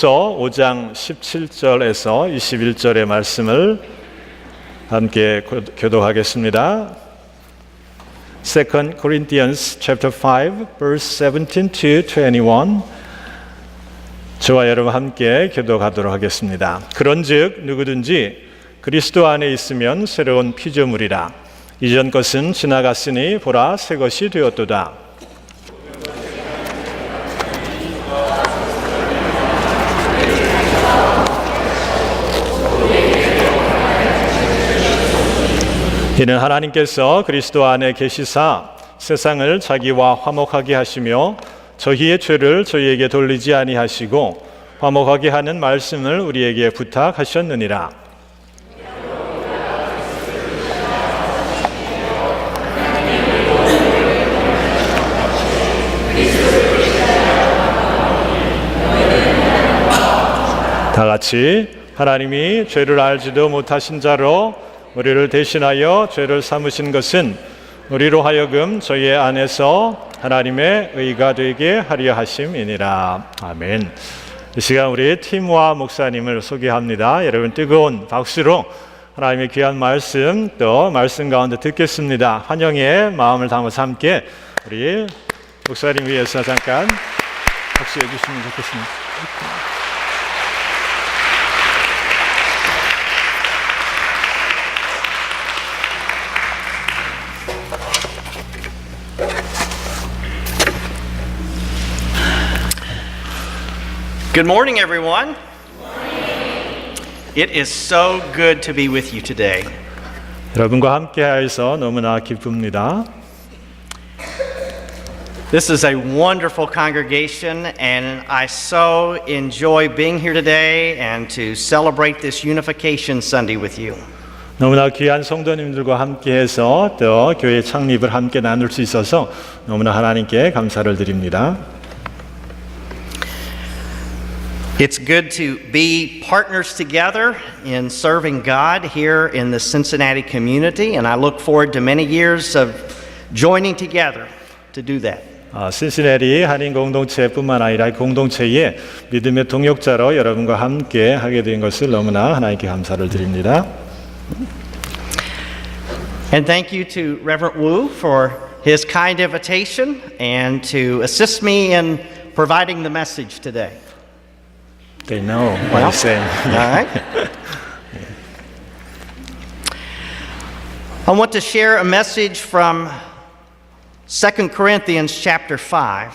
고린도후서 5장 17절에서 21절의 말씀을 함께 교독하겠습니다. 2 Corinthians chapter 5 verse 17 to 21. 저와 여러분 함께 교독하도록 하겠습니다. 그런즉 누구든지 그리스도 안에 있으면 새로운 피조물이라. 이전 것은 지나갔으니 보라 새 것이 되었도다. 이는 하나님께서 그리스도 안에 계시사 세상을 자기와 화목하게 하시며 저희의 죄를 저희에게 돌리지 아니하시고 화목하게 하는 말씀을 우리에게 부탁하셨느니라. 다 같이 하나님이 죄를 알지도 못하신 자로 우리를 대신하여 죄를 삼으신 것은 우리로 하여금 저희 안에서 하나님의 의가 되게 하려 하심이니라. 아멘. 이 시간 우리 팀와 목사님을 소개합니다. 여러분 뜨거운 박수로 하나님의 귀한 말씀 또 말씀 가운데 듣겠습니다. 환영의 마음을 담아서 함께 우리 목사님 위해서 잠깐 박수해 주시면 좋겠습니다. Good morning, everyone. Good morning. It is so good to be with you today. 여러분과 함께하여서 너무나 기쁩니다. This is a wonderful congregation, and I so enjoy being here today and to celebrate this Unification Sunday with you. 너무나 귀한 성도님들과 함께해서 또 교회 창립을 함께 나눌 수 있어서 너무나 하나님께 감사를 드립니다. It's good to be partners together in serving God here in the Cincinnati community, and I look forward to many years of joining together to do that. 신시내리 한인 공동체뿐만 아니라 공동체의 믿음의 동역자로 여러분과 함께 하게 된 것을 너무나 하나님께 감사를 드립니다. And thank you to Reverend Wu for his kind invitation and to assist me in providing the message today. They know what I'm saying. All right. I want to share a message from 2 Corinthians chapter 5.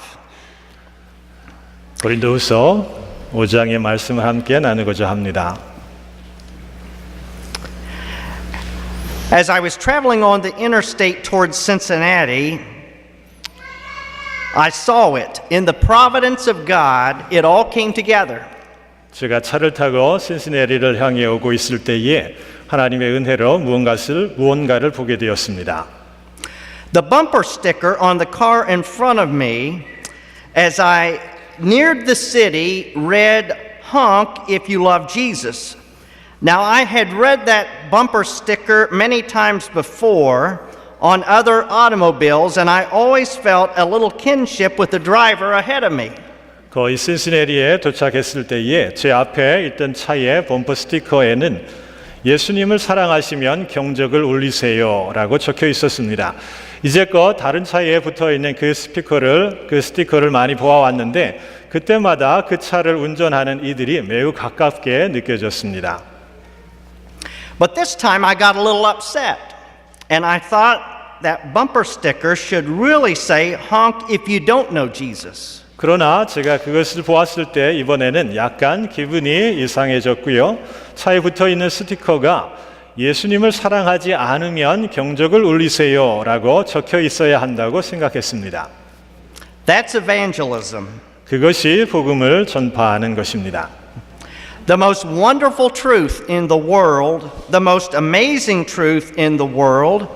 고린도후서 5장의 말씀을 함께 나누고자 합니다. As I was traveling on the interstate towards Cincinnati, I saw it. In the providence of God, it all came together. 제가 차를 타고 신시내리를 향해 오고 있을 때에 하나님의 은혜로 무언가를 보게 되었습니다. The bumper sticker on the car in front of me as I neared the city read, "Honk if you love Jesus." Now I had read that bumper sticker many times before on other automobiles, and I always felt a little kinship with the driver ahead of me. 거의 신시내리에 도착했을 때에 제 앞에 있던 차의 범퍼 스티커에는 예수님을 사랑하시면 경적을 울리세요 라고 적혀 있었습니다. 이제껏 다른 차에 붙어 있는 그 스티커를 많이 보아왔는데 그때마다 그 차를 운전하는 이들이 매우 가깝게 느껴졌습니다. But this time I got a little upset, and I thought that bumper sticker should really say, "Honk if you don't know Jesus." 그러나 제가 그것을 보았을 때 이번에는 약간 기분이 이상해졌고요. 차에 붙어 있는 스티커가 예수님을 사랑하지 않으면 경적을 울리세요 라고 적혀 있어야 한다고 생각했습니다. That's evangelism. 그것이 복음을 전파하는 것입니다. The most wonderful truth in the world, the most amazing truth in the world,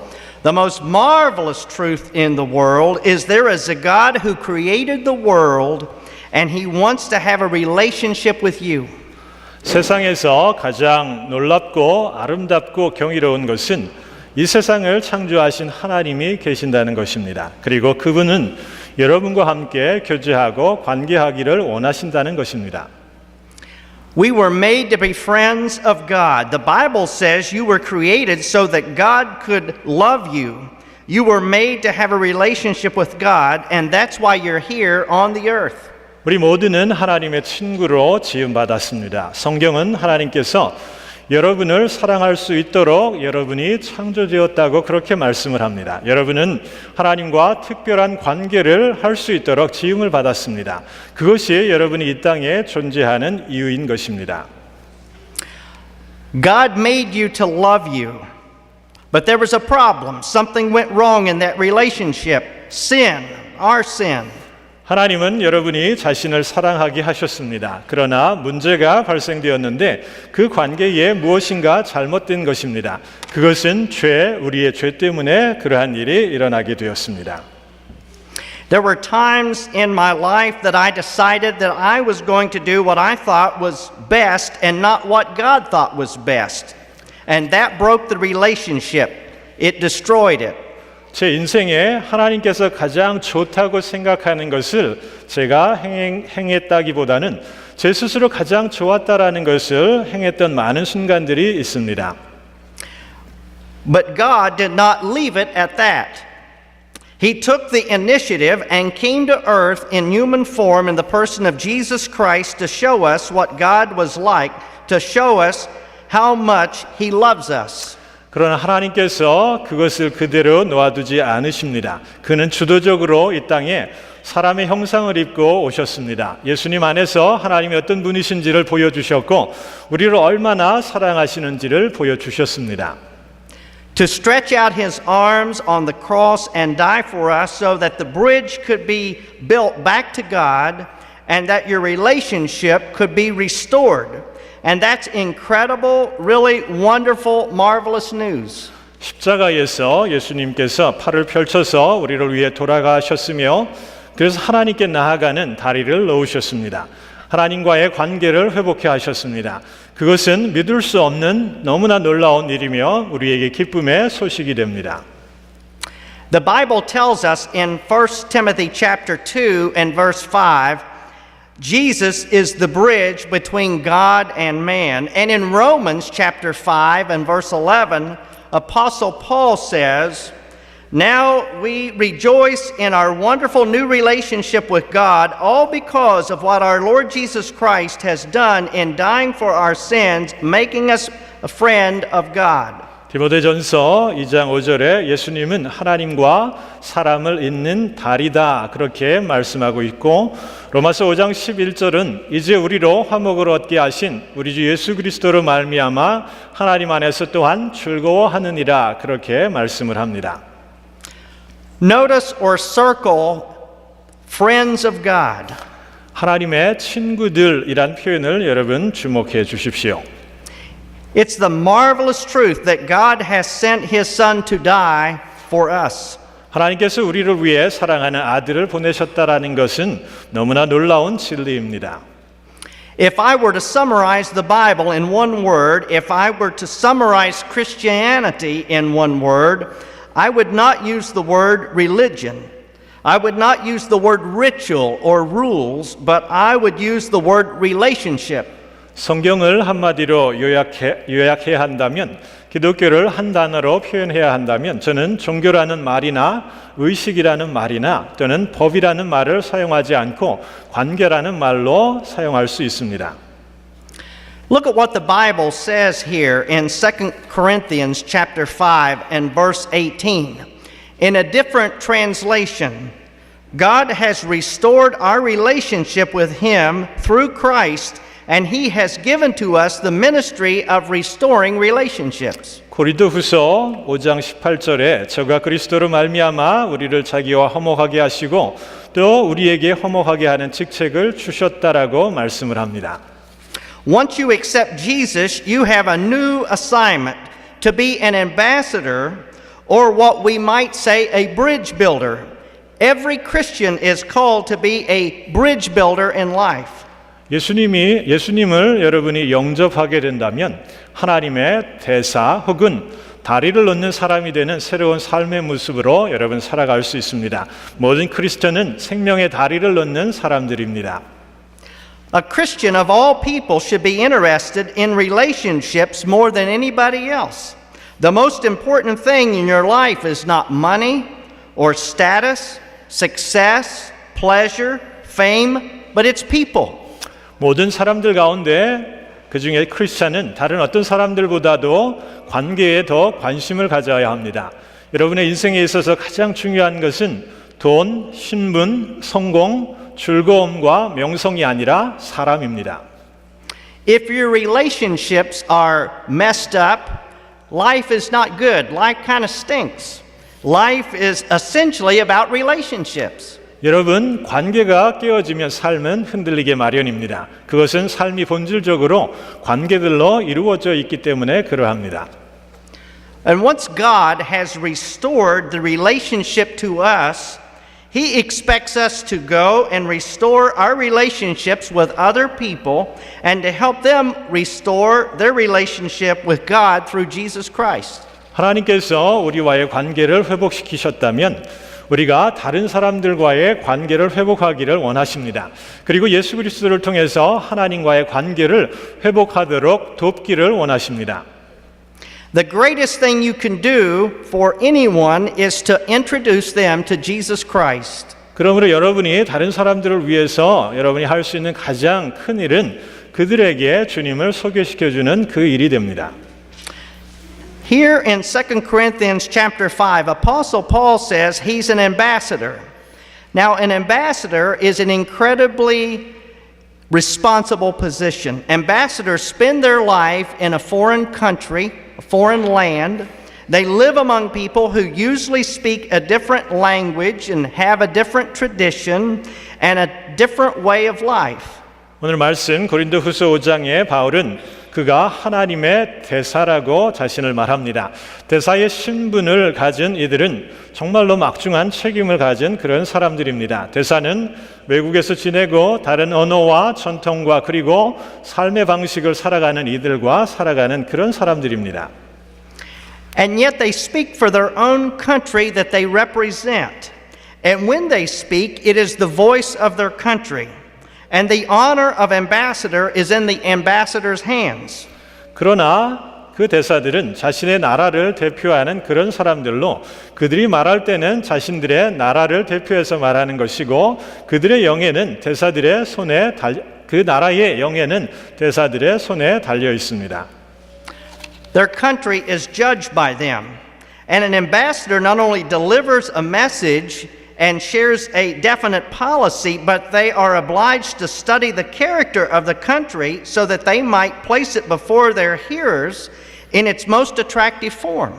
the most marvelous truth in the world is there is a God who created the world and He wants to have a relationship with you. 세상에서 가장 놀랍고 아름답고 경이로운 것은 이 세상을 창조하신 하나님이 계신다는 것입니다. 그리고 그분은 여러분과 함께 교제하고 관계하기를 원하신다는 것입니다. We were made to be friends of God. The Bible says you were created so that God could love you. You were made to have a relationship with God, and that's why you're here on the earth. 우리 모두는 하나님의 친구로 지음받았습니다. 성경은 하나님께서 여러분을 사랑할 수 있도록 여러분이 창조되었다고 그렇게 말씀을 합니다. 여러분은 하나님과 특별한 관계를 할 수 있도록 지음을 받았습니다. 그것이 여러분이 이 땅에 존재하는 이유인 것입니다. God made you to love you, but there was a problem. Something went wrong in that relationship. Sin, our sin. 하나님은 여러분이 자신을 사랑하게 하셨습니다. 그러나 문제가 발생되었는데 그 관계에 무엇인가 잘못된 것입니다. 그것은 우리의 죄 때문에 그러한 일이 일어나게 되었습니다. There were times in my life that I decided that I was going to do what I thought was best and not what God thought was best. And that broke the relationship. It destroyed it. 제 인생에 하나님께서 가장 좋다고 생각하는 것을 제가 행했다기보다는 제 스스로 가장 좋았다라는 것을 행했던 많은 순간들이 있습니다. But God did not leave it at that. He took the initiative and came to earth in human form in the person of Jesus Christ to show us what God was like, to show us how much He loves us. 그러나 하나님께서 그것을 그대로 놓아두지 않으십니다. 그는 주도적으로 이 땅에 사람의 형상을 입고 오셨습니다. 예수님 안에서 하나님이 어떤 분이신지를 보여주셨고 우리를 얼마나 사랑하시는지를 보여주셨습니다. To stretch out His arms on the cross and die for us so that the bridge could be built back to God and that your relationship could be restored. And that's incredible, really wonderful, marvelous news. 십자가에서 예수님께서 팔을 펼쳐서 우리를 위해 돌아가셨으며 그래서 하나님께 나아가는 다리를 놓으셨습니다. 하나님과의 관계를 회복해 하셨습니다. 그것은 믿을 수 없는 너무나 놀라운 일이며 우리에게 기쁨의 소식이 됩니다. The Bible tells us in 1 Timothy chapter 2 and verse 5 Jesus is the bridge between God and man. And in Romans chapter 5 and verse 11, Apostle Paul says, Now we rejoice in our wonderful new relationship with God, all because of what our Lord Jesus Christ has done in dying for our sins, making us a friend of God. 디모데전서 2장 5절에 예수님은 하나님과 사람을 잇는 다리다 그렇게 말씀하고 있고 로마서 5장 11절은 이제 우리로 화목을 얻게 하신 우리 주 예수 그리스도로 말미암아 하나님 안에서 또한 즐거워하느니라 그렇게 말씀을 합니다. Notice or circle friends of God. 하나님의 친구들이란 표현을 여러분 주목해 주십시오. It's the marvelous truth that God has sent His Son to die for us. 하나님께서 우리를 위해 사랑하는 아들을 보내셨다라는 것은 너무나 놀라운 진리입니다. If I were to summarize the Bible in one word, if I were to summarize Christianity in one word, I would not use the word religion. I would not use the word ritual or rules, but I would use the word relationship. 성경을 한마디로 요약해야 한다면 기독교를 한 단어로 표현해야 한다면 저는 종교라는 말이나 의식이라는 말이나 또는 법이라는 말을 사용하지 않고 관계라는 말로 사용할 수 있습니다. Look at what the Bible says here in 2 Corinthians chapter 5 and verse 18. In a different translation, God has restored our relationship with Him through Christ and He has given to us the ministry of restoring relationships. 고린도후서 5장 18절에 저가 그리스도로 말미암아 우리를 자기와 화목하게 하시고 또 우리에게 화목하게 하는 직책을 주셨다라고 말씀을 합니다. Once you accept Jesus, you have a new assignment to be an ambassador or what we might say a bridge builder. Every Christian is called to be a bridge builder in life. 예수님을 여러분이 영접하게 된다면 하나님의 대사 혹은 다리를 놓는 사람이 되는 새로운 삶의 모습으로 여러분 살아갈 수 있습니다. 모든 크리스천은 생명의 다리를 놓는 사람들입니다. A Christian of all people should be interested in relationships more than anybody else. The most important thing in your life is not money or status, success, pleasure, fame, but it's people. 모든 사람들 가운데 그 중에 크리스찬은 다른 어떤 사람들보다도 관계에 더 관심을 가져야 합니다. 여러분의 인생에 있어서 가장 중요한 것은 돈, 신분, 성공, 즐거움과 명성이 아니라 사람입니다. If your relationships are messed up, life is not good. Life kind of stinks. Life is essentially about relationships. 여러분, 관계가 깨어지면 삶은 흔들리게 마련입니다. 그것은 삶이 본질적으로 관계들로 이루어져 있기 때문에 그러합니다. And once God has restored the relationship to us, He expects us to go and restore our relationships with other people and to help them restore their relationship with God through Jesus Christ. 하나님께서 우리와의 관계를 회복시키셨다면 우리가 다른 사람들과의 관계를 회복하기를 원하십니다. 그리고 예수 그리스도를 통해서 하나님과의 관계를 회복하도록 돕기를 원하십니다. The greatest thing you can do for anyone is to introduce them to Jesus Christ. 그러므로 여러분이 다른 사람들을 위해서 여러분이 할 수 있는 가장 큰 일은 그들에게 주님을 소개시켜주는 그 일이 됩니다. Here in 2 Corinthians chapter 5, Apostle Paul says he's an ambassador. Now, an ambassador is an incredibly responsible position. Ambassadors spend their life in a foreign country, a foreign land. They live among people who usually speak a different language and have a different tradition and a different way of life. 오늘 말씀 고린도후서 5장에 바울은 그가 하나님의 대사라고 자신을 말합니다. 대사의 신분을 가진 이들은 정말로 막중한 책임을 가진 그런 사람들입니다. 대사는 외국에서 지내고 다른 언어와 전통과 그리고 삶의 방식을 살아가는 이들과 살아가는 그런 사람들입니다. And yet they speak for their own country that they represent. And when they speak, it is the voice of their country. And the honor of ambassador is in the ambassador's hands. 그러나 그 대사들은 자신의 나라를 대표하는 그런 사람들로 그들이 말할 때는 자신들의 나라를 대표해서 말하는 것이고 그들의 영예는 대사들의 손에 그 나라의 영예는 대사들의 손에 달려 있습니다. Their country is judged by them. And an ambassador not only delivers a message and shares a definite policy, but they are obliged to study the character of the country so that they might place it before their hearers in its most attractive form.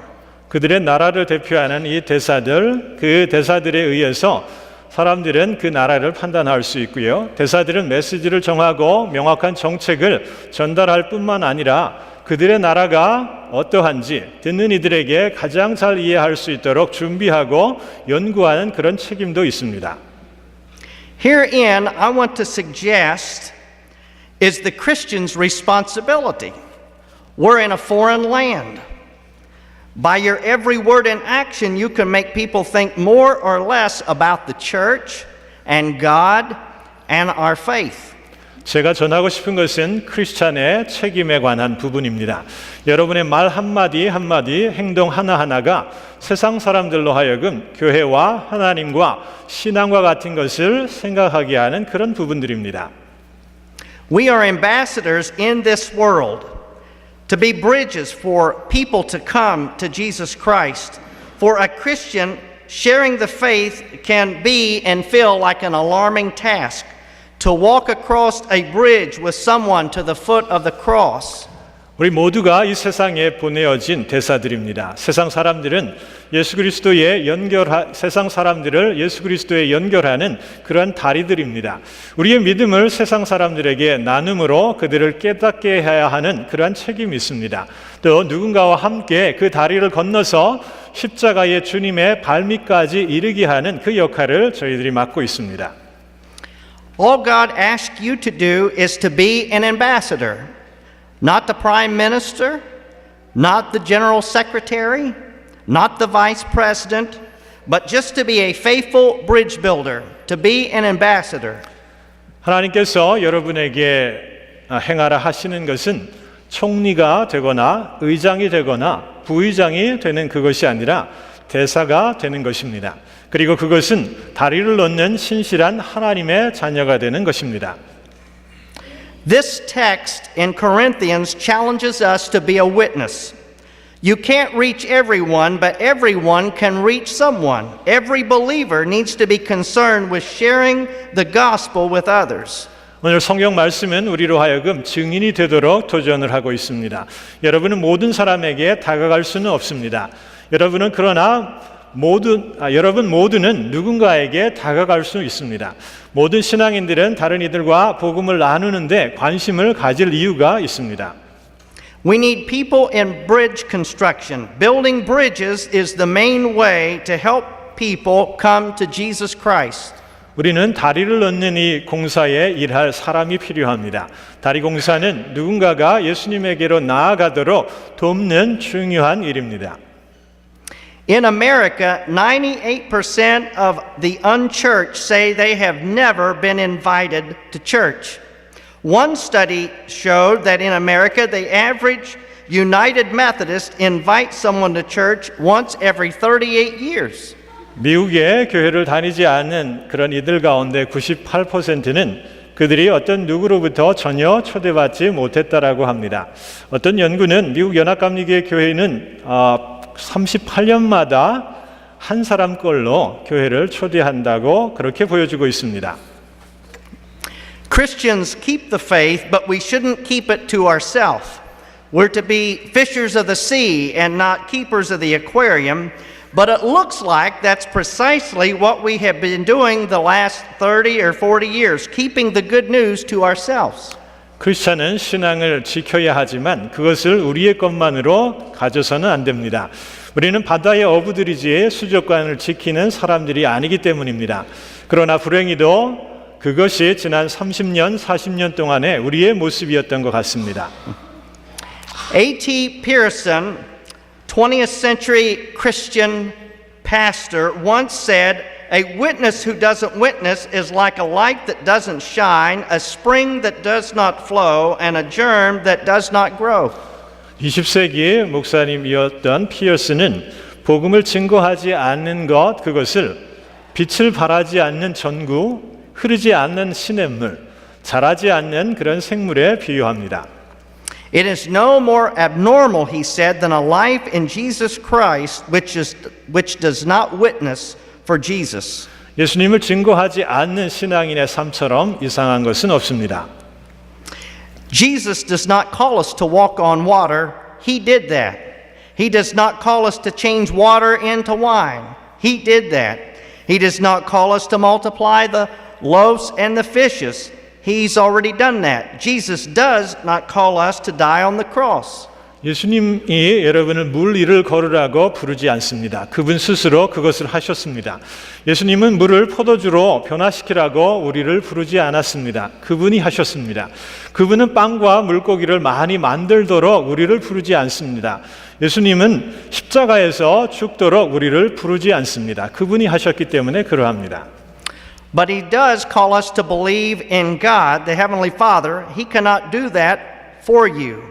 그들의 나라를 대표하는 이 대사들, 그 대사들에 의해서 사람들은 그 나라를 판단할 수 있고요. 대사들은 메시지를 정하고 명확한 정책을 전달할 뿐만 아니라 그들의 나라가 어떠한지 듣는 이들에게 가장 잘 이해할 수 있도록 준비하고 연구하는 그런 책임도 있습니다. Herein, I want to suggest is the Christian's responsibility. We're in a foreign land. By your every word and action, you can make people think more or less about the church and God and our faith. 제가 전하고 싶은 것은 크리스찬의 책임에 관한 부분입니다. 여러분의 말 한마디 한마디, 행동 하나하나가 세상 사람들로 하여금 교회와 하나님과 신앙과 같은 것을 생각하게 하는 그런 부분들입니다. We are ambassadors in this world to be bridges for people to come to Jesus Christ. For a Christian, sharing the faith can be and feel like an alarming task. To walk across a bridge with someone to the foot of the cross. 우리 모두가 이 세상에 보내어진 대사들입니다. 세상 사람들을 예수 그리스도에 연결하는 그러한 다리들입니다. 우리의 믿음을 세상 사람들에게 나눔으로 그들을 깨닫게 해야 하는 그러한 책임이 있습니다. 또 누군가와 함께 그 다리를 건너서 십자가의 주님의 발밑까지 이르게 하는 그 역할을 저희들이 맡고 있습니다. All God asks you to do is to be an ambassador, not the prime minister, not the general secretary, not the vice president, but just to be a faithful bridge builder, to be an ambassador. 하나님께서 여러분에게 행하라 하시는 것은 총리가 되거나 의장이 되거나 부의장이 되는 그것이 아니라 대사가 되는 것입니다. 그리고 그것은 다리를 놓는 신실한 하나님의 자녀가 되는 것입니다. This text in Corinthians challenges us to be a witness. You can't reach everyone, but everyone can reach someone. Every believer needs to be concerned with sharing the gospel with others. 오늘 성경 말씀은 우리로 하여금 증인이 되도록 도전을 하고 있습니다. 여러분은 모든 사람에게 다가갈 수는 없습니다. 여러분 모두는 누군가에게 다가갈 수 있습니다. 모든 신앙인들은 다른 이들과 복음을 나누는데 관심을 가질 이유가 있습니다. We need people in bridge construction. Building bridges is the main way to help people come to Jesus Christ. 우리는 다리를 놓는 이 공사에 일할 사람이 필요합니다. 다리 공사는 누군가가 예수님에게로 나아가도록 돕는 중요한 일입니다. In America, 98% of the unchurched say they have never been invited to church. One study showed that in America, the average United Methodist invites someone to church once every 38 years. 미국의 교회를 다니지 않는 그런 이들 가운데 98%는 그들이 어떤 누구로부터 전혀 초대받지 못했다라고 합니다. 어떤 연구는 미국 연합감리교회 교회는 38년마다 한 사람꼴로 교회를 초대한다고 그렇게 보여주고 있습니다. Christians keep the faith, but we shouldn't keep it to ourselves. We're to be fishers of the sea and not keepers of the aquarium. But it looks like that's precisely what we have been doing the last 30 or 40 years, keeping the good news to ourselves. 크리스찬은 신앙을 지켜야 하지만 그것을 우리의 것만으로 가져서는 안 됩니다. 우리는 바다의 어부들이지 수족관을 지키는 사람들이 아니기 때문입니다. 그러나 불행히도 그것이 지난 30년, 40년 동안의 우리의 모습이었던 것 같습니다. A.T. Pierson, 20th century Christian pastor, once said, "A witness who doesn't witness is like a light that doesn't shine, a spring that does not flow, and a germ that does not grow." 20세기 목사님이었던 피어스는 복음을 증거하지 않는 것, 그것을 빛을 발하지 않는 전구, 흐르지 않는 시냇물, 자라지 않는 그런 생물에 비유합니다. It is no more abnormal, he said, than a life in Jesus Christ which does not witness for Jesus. 예수님을 증거하지 않는 신앙인의 삶처럼 이상한 것은 없습니다. Jesus does not call us to walk on water. He did that. He does not call us to change water into wine. He did that. He does not call us to multiply the loaves and the fishes. He's already done that. Jesus does not call us to die on the cross. 예수님이 여러분을 물 위를 걸으라고 부르지 않습니다. 그분 스스로 그것을 하셨습니다. 예수님은 물을 포도주로 변화시키라고 우리를 부르지 않았습니다. 그분이 하셨습니다. 그분은 빵과 물고기를 많이 만들도록 우리를 부르지 않습니다. 예수님은 십자가에서 죽도록 우리를 부르지 않습니다. 그분이 하셨기 때문에 그러합니다. But he does call us to believe in God, the Heavenly Father. He cannot do that for you.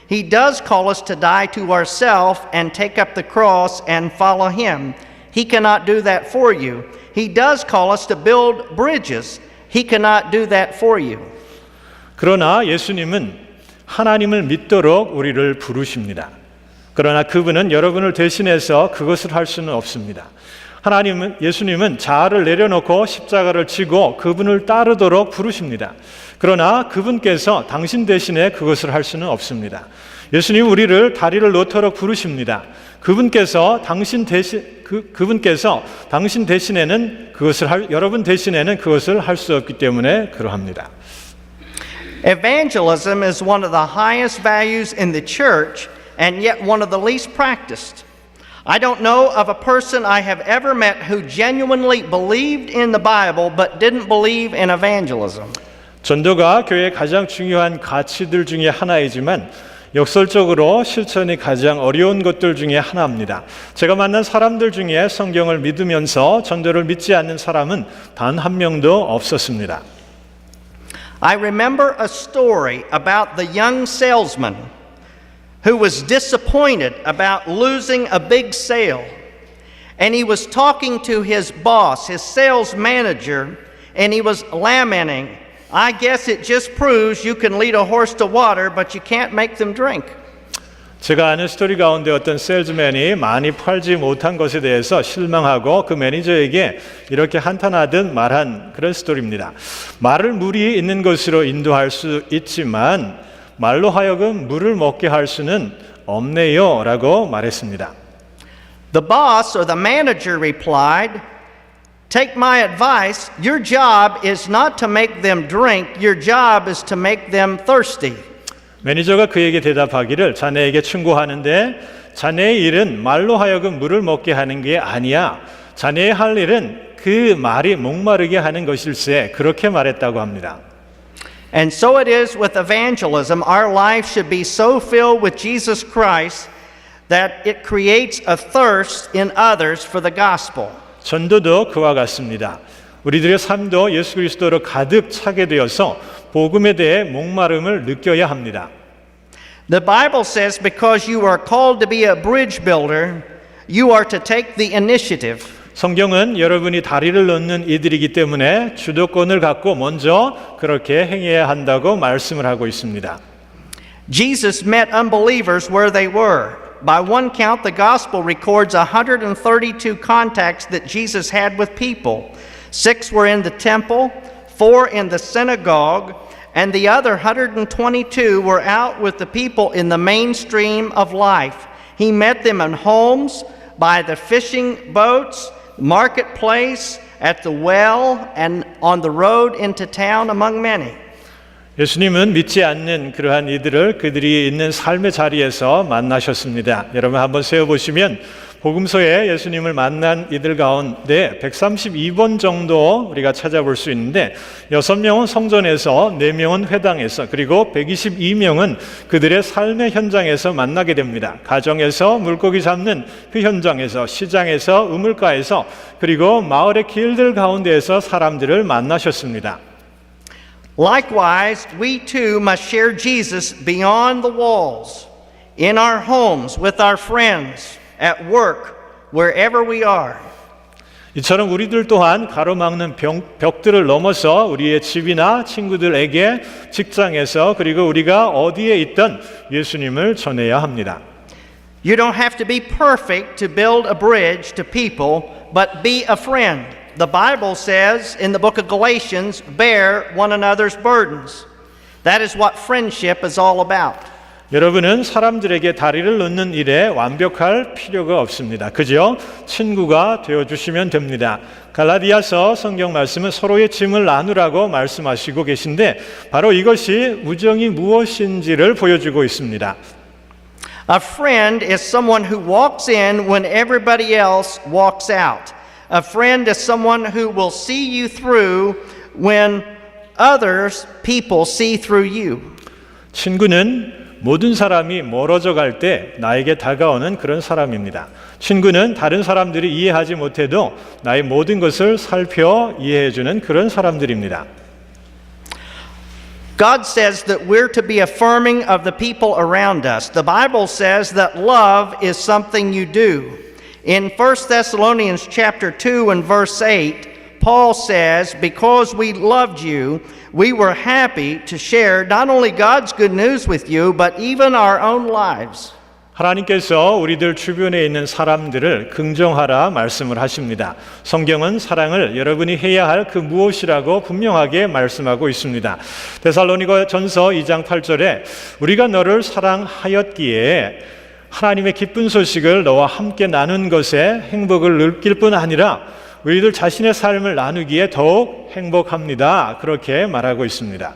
He does call us to die to ourselves and take up the cross and follow Him. He cannot do that for you. He does call us to build bridges. He cannot do that for you. 그러나 예수님은 하나님을 믿도록 우리를 부르십니다. 그러나 그분은 여러분을 대신해서 그것을 할 수는 없습니다. 예수님은 자아를 내려놓고 십자가를 지고 그분을 따르도록 부르십니다. 그러나 그분께서 당신 대신에 그것을 할 수는 없습니다. 예수님 우리를 다리를 놓도록 부르십니다. 그분께서 당신 대신에는 여러분 대신에는 그것을 할 수 없기 때문에 그러합니다. Evangelism is one of the highest values in the church and yet one of the least practiced. I don't know of a person I have ever met who genuinely believed in the Bible but didn't believe in evangelism. 전도가 교회의 가장 중요한 가치들 중에 하나이지만 역설적으로 실천이 가장 어려운 것들 중에 하나입니다. 제가 만난 사람들 중에 성경을 믿으면서 전도를 믿지 않는 사람은 단 한 명도 없었습니다. I remember a story about the young salesman who was disappointed about losing a big sale. And he was talking to his boss, his sales manager, and he was lamenting, I guess it just proves you can lead a horse to water, but you can't make them drink. 제가 아는 스토리 가운데 어떤 세일즈맨이 많이 팔지 못한 것에 대해서 실망하고 그 매니저에게 이렇게 한탄하듯 말한 그런 스토리입니다. 말을 물이 있는 것으로 인도할 수 있지만 말로 하여금 물을 먹게 할 수는 없네요 라고 말했습니다. The boss or the manager replied, Take my advice, your job is not to make them drink, your job is to make them thirsty. 매니저가 그에게 대답하기를 자네에게 충고하는데 자네의 일은 말로 하여금 물을 먹게 하는 게 아니야. 자네의 할 일은 그 말이 목마르게 하는 것일세. 그렇게 말했다고 합니다. And so it is with evangelism. Our life should be so filled with Jesus Christ that it creates a thirst in others for the gospel. 전도도 그와 같습니다. 우리들의 삶도 예수 그리스도로 가득 차게 되어서 복음에 대해 목마름을 느껴야 합니다. The Bible says because you are called to be a bridge builder, you are to take the initiative. 성경은 여러분이 다리를 놓는 이들이기 때문에 주도권을 갖고 먼저 그렇게 행해야 한다고 말씀을 하고 있습니다. Jesus met unbelievers where they were. By one count, the gospel records 132 contacts that Jesus had with people. 6 were in the temple, 4 in the synagogue, and the other 122 were out with the people in the mainstream of life. He met them in homes, by the fishing boats, marketplace, at the well, and on the road into town among many. 예수님은 믿지 않는 그러한 이들을 그들이 있는 삶의 자리에서 만나셨습니다. 여러분 한번 세어보시면 복음서에 예수님을 만난 이들 가운데 132번 정도 우리가 찾아볼 수 있는데 6명은 성전에서 4명은 회당에서 그리고 122명은 그들의 삶의 현장에서 만나게 됩니다. 가정에서 물고기 잡는 그 현장에서 시장에서 우물가에서 그리고 마을의 길들 가운데에서 사람들을 만나셨습니다. Likewise, we too must share Jesus beyond the walls, in our homes, with our friends, at work, wherever we are. 이처럼 우리들 또한 가로막는 벽들을 넘어서 우리의 집이나 친구들에게 직장에서 그리고 우리가 어디에 있든 예수님을 전해야 합니다. You don't have to be perfect to build a bridge to people, but be a friend. The Bible says in the book of Galatians, bear one another's burdens. That is what friendship is all about. 여러분은 사람들에게 다리를 놓는 일에 완벽할 필요가 없습니다. 그저 친구가 되어주시면 됩니다. 갈라디아서 성경 말씀은 서로의 짐을 나누라고 말씀하시고 계신데 바로 이것이 우정이 무엇인지를 보여주고 있습니다. A friend is someone who walks in when everybody else walks out. A friend is someone who will see you through when others people see through you. 친구는 모든 사람이 멀어져 갈 때 나에게 다가오는 그런 사람입니다. 친구는 다른 사람들이 이해하지 못해도 나의 모든 것을 살펴 이해해주는 그런 사람들입니다. God says that we're to be affirming of the people around us. The Bible says that love is something you do. In 1 Thessalonians chapter 2 and verse 8, Paul says, because we loved you, we were happy to share not only God's good news with you, but even our own lives. 하나님께서 우리들 주변에 있는 사람들을 긍정하라 말씀을 하십니다. 성경은 사랑을 여러분이 해야 할 그 무엇이라고 분명하게 말씀하고 있습니다. 데살로니가 전서 2장 8절에 우리가 너를 사랑하였기에 하나님의 기쁜 소식을 너와 함께 나눈 것에 행복을 느낄 뿐 아니라 우리들 자신의 삶을 나누기에 더욱 행복합니다. 그렇게 말하고 있습니다.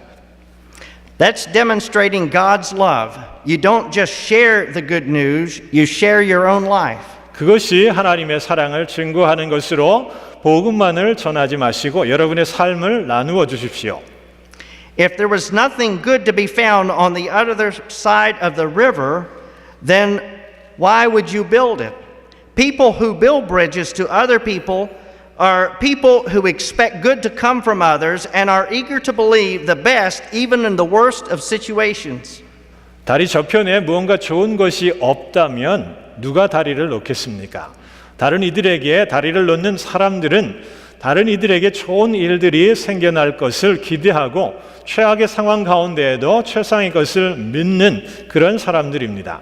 That's demonstrating God's love. You don't just share the good news, you share your own life. 그것이 하나님의 사랑을 증거하는 것으로 복음만을 전하지 마시고 여러분의 삶을 나누어 주십시오. If there was nothing good to be found on the other side of the river, then why would you build it? People who build bridges to other people are people who expect good to come from others and are eager to believe the best even in the worst of situations. 다리 저편에 무언가 좋은 것이 없다면 누가 다리를 놓겠습니까? 다른 이들에게 다리를 놓는 사람들은 다른 이들에게 좋은 일들이 생겨날 것을 기대하고 최악의 상황 가운데에도 최상의 것을 믿는 그런 사람들입니다.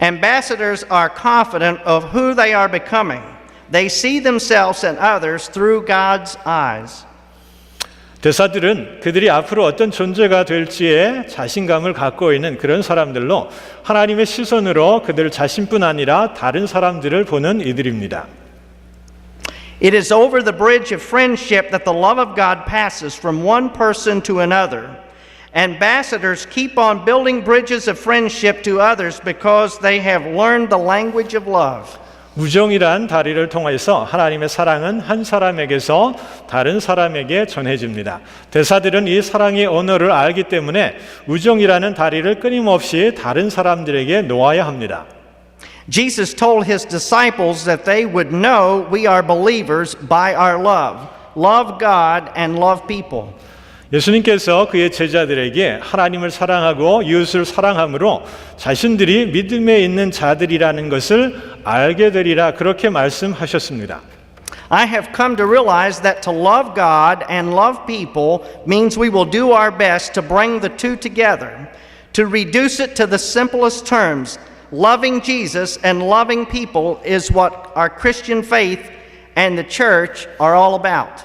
Ambassadors are confident of who they are becoming. They see themselves and others through God's eyes. 대사들은 그들이 앞으로 어떤 존재가 될지에 자신감을 갖고 있는 그런 사람들로 하나님의 시선으로 그들 자신뿐 아니라 다른 사람들을 보는 이들입니다. It is over the bridge of friendship that the love of God passes from one person to another. Ambassadors keep on building bridges of friendship to others because they have learned the language of love. 우정이란 다리를 통해서 하나님의 사랑은 한 사람에게서 다른 사람에게 전해집니다. 대사들은 이 사랑의 언어를 알기 때문에 우정이라는 다리를 끊임없이 다른 사람들에게 놓아야 합니다. Jesus told his disciples that they would know we are believers by our love. Love God and love people. 예수님께서 그의 제자들에게 하나님을 사랑하고 이웃을 사랑함으로 자신들이 믿음에 있는 자들이라는 것을 알게 되리라 그렇게 말씀하셨습니다. I have come to realize that to love God and love people means we will do our best to bring the two together. To reduce it to the simplest terms, loving Jesus and loving people is what our Christian faith and the church are all about.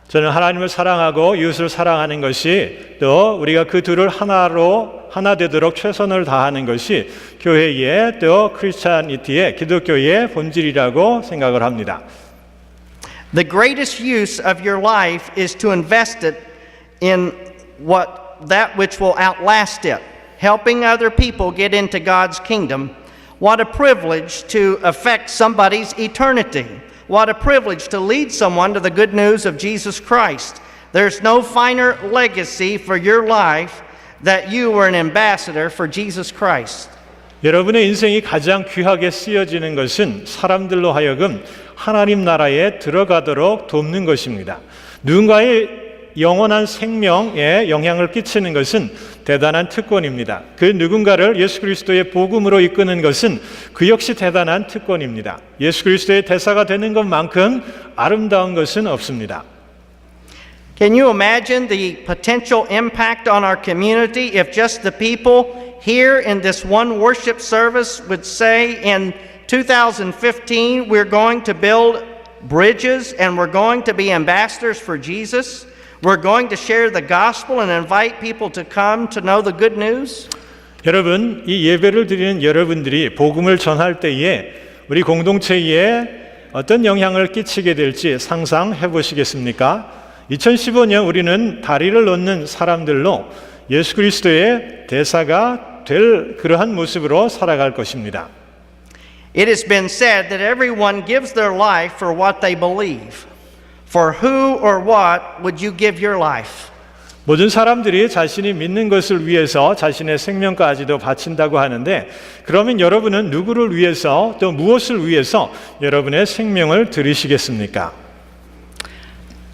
저는 하나님을 사랑하고 이웃을 사랑하는 것이 또 우리가 그 둘을 하나 되도록 최선을 다하는 것이 교회의 또 크리스찬이티의 기독교의 본질이라고 생각을 합니다. The greatest use of your life is to invest it in that which will outlast it, helping other people get into God's kingdom. What a privilege to affect somebody's eternity. What a privilege to lead someone to the good news of Jesus Christ. There's no finer legacy for your life that you were an ambassador for Jesus Christ. 여러분의 인생이 가장 귀하게 쓰여지는 것은 사람들로 하여금 하나님 나라에 들어가도록 돕는 것입니다. 누군가의 영원한 생명에 영향을 끼치는 것은 대단한 특권입니다. 그 누군가를 예수 그리스도의 복음으로 이끄는 것은 그 역시 대단한 특권입니다. 예수 그리스도의 대사가 되는 것만큼 아름다운 것은 없습니다. Can you imagine the potential impact on our community if just the people here in this one worship service would say in 2015 we're going to build bridges and we're going to be ambassadors for Jesus? We're going to share the gospel and invite people to come to know the good news? 여러분, 이 예배를 드리는 여러분들이 복음을 전할 때에 우리 공동체에 어떤 영향을 끼치게 될지 상상해 보시겠습니까? 2015년 우리는 다리를 놓는 사람들로 예수 그리스도의 대사가 될 그러한 모습으로 살아갈 것입니다. It has been said that everyone gives their life for what they believe. For who or what would you give your life? 모든 사람들이 자신이 믿는 것을 위해서 자신의 생명까지도 바친다고 하는데 그러면 여러분은 누구를 위해서 또 무엇을 위해서 여러분의 생명을 들이시겠습니까?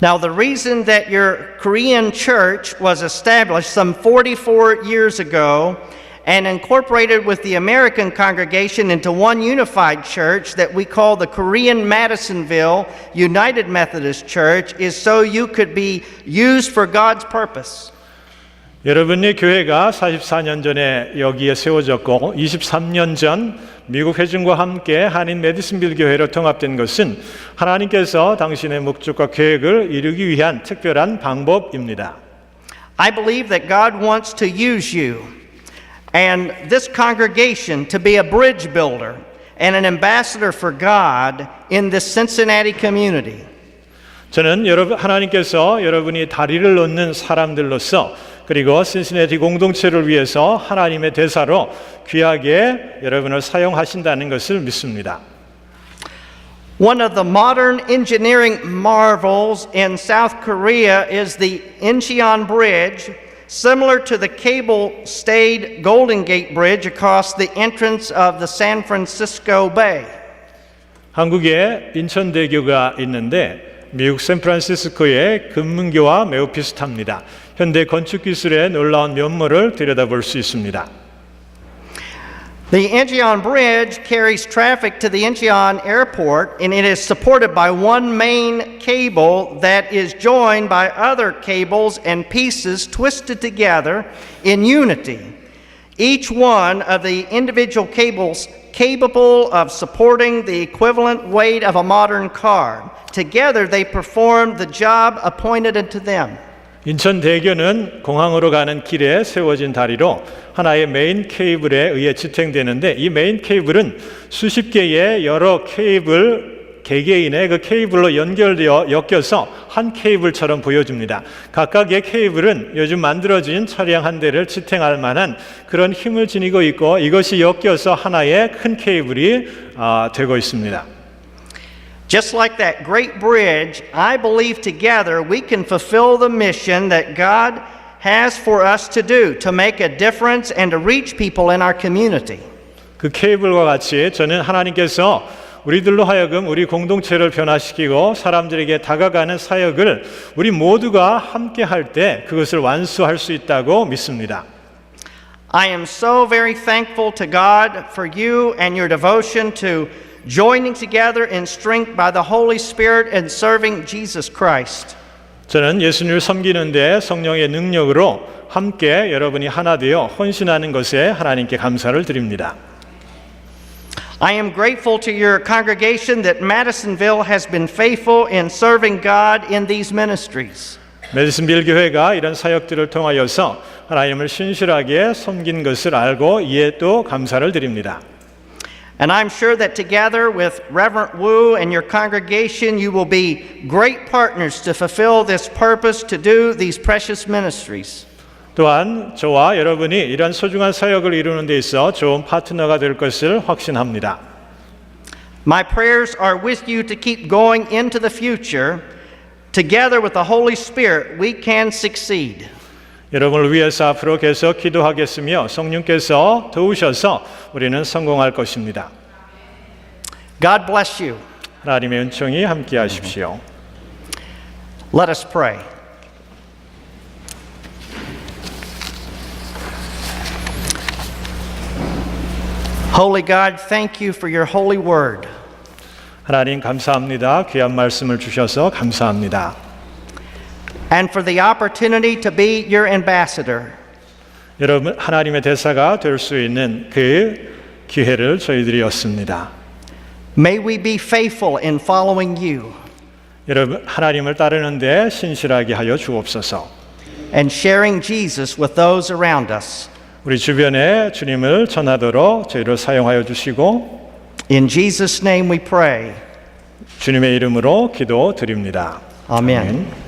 Now the reason that your Korean church was established some 44 years ago and incorporated with the American congregation into one unified church that we call the Korean Madisonville United Methodist Church is so you could be used for God's purpose. 여러분의 교회가 44년 전에 여기에 세워졌고 23년 전 미국 회중과 함께 한인 메디슨빌 교회로 통합된 것은 하나님께서 당신의 목적과 계획을 이루기 위한 특별한 방법입니다. I believe that God wants to use you and this congregation to be a bridge builder and an ambassador for God in this Cincinnati community. 저는 하나님께서 여러분이 다리를 놓는 사람들로서 그리고 신시내티 공동체를 위해서 하나님의 대사로 귀하게 여러분을 사용하신다는 것을 믿습니다. One of the modern engineering marvels in South Korea is the Incheon Bridge, similar to the cable-stayed Golden Gate Bridge across the entrance of the San Francisco Bay. 한국에 인천대교가 있는데 미국 샌프란시스코의 금문교와 매우 비슷합니다. 현대 건축 기술의 놀라운 면모를 들여다볼 수 있습니다. The Incheon Bridge carries traffic to the Incheon Airport, and it is supported by one main cable that is joined by other cables and pieces twisted together in unity. Each one of the individual cables capable of supporting the equivalent weight of a modern car. Together they perform the job appointed unto them. 인천대교는 공항으로 가는 길에 세워진 다리로 하나의 메인 케이블에 의해 지탱되는데 이 메인 케이블은 수십 개의 여러 케이블 개개인의 그 케이블로 연결되어 엮여서 한 케이블처럼 보여집니다. 각각의 케이블은 요즘 만들어진 차량 한 대를 지탱할 만한 그런 힘을 지니고 있고 이것이 엮여서 하나의 큰 케이블이 되고 있습니다. Just like that great bridge, I believe together we can fulfill the mission that God has for us to do, to make a difference and to reach people in our community. 그 케이블과 같이 저는 하나님께서 우리들로 하여금 우리 공동체를 변화시키고 사람들에게 다가가는 사역을 우리 모두가 함께 할 때 그것을 완수할 수 있다고 믿습니다. I am so very thankful to God for you and your devotion to joining together in strength by the Holy Spirit and serving Jesus Christ. 저는 예수님을 섬기는데 성령의 능력으로 함께 여러분이 하나 되어 헌신하는 것에 하나님께 감사를 드립니다. I am grateful to your congregation that Madisonville has been faithful in serving God in these ministries. 메디슨빌 교회가 이런 사역들을 통하여서 하나님을 신실하게 섬긴 것을 알고 이에 또 감사를 드립니다. And I'm sure that together with Reverend Wu and your congregation, you will be great partners to fulfill this purpose to do these precious ministries. 또한 저와 여러분이 이런 소중한 사역을 이루는 데 있어 좋은 파트너가 될 것을 확신합니다. My prayers are with you to keep going into the future. Together with the Holy Spirit, we can succeed. 여러분을 위해서 앞으로 계속 기도하겠으며 성령께서 도우셔서 우리는 성공할 것입니다. God bless you. 하나님의 은총이 함께 하십시오. Let us pray. Holy God, thank you for your holy word. 하나님 감사합니다. 귀한 말씀을 주셔서 감사합니다. And for the opportunity to be your ambassador. 여러분 하나님의 대사가 될 수 있는 그 기회를 저희들이 얻습니다. May we be faithful in following you. 여러분 하나님을 따르는 데 신실하게 하여 주옵소서. And sharing Jesus with those around us. 우리 주변에 주님을 전하도록 저희를 사용하여 주시고 In Jesus' name we pray. 주님의 이름으로 기도드립니다. Amen. 아멘.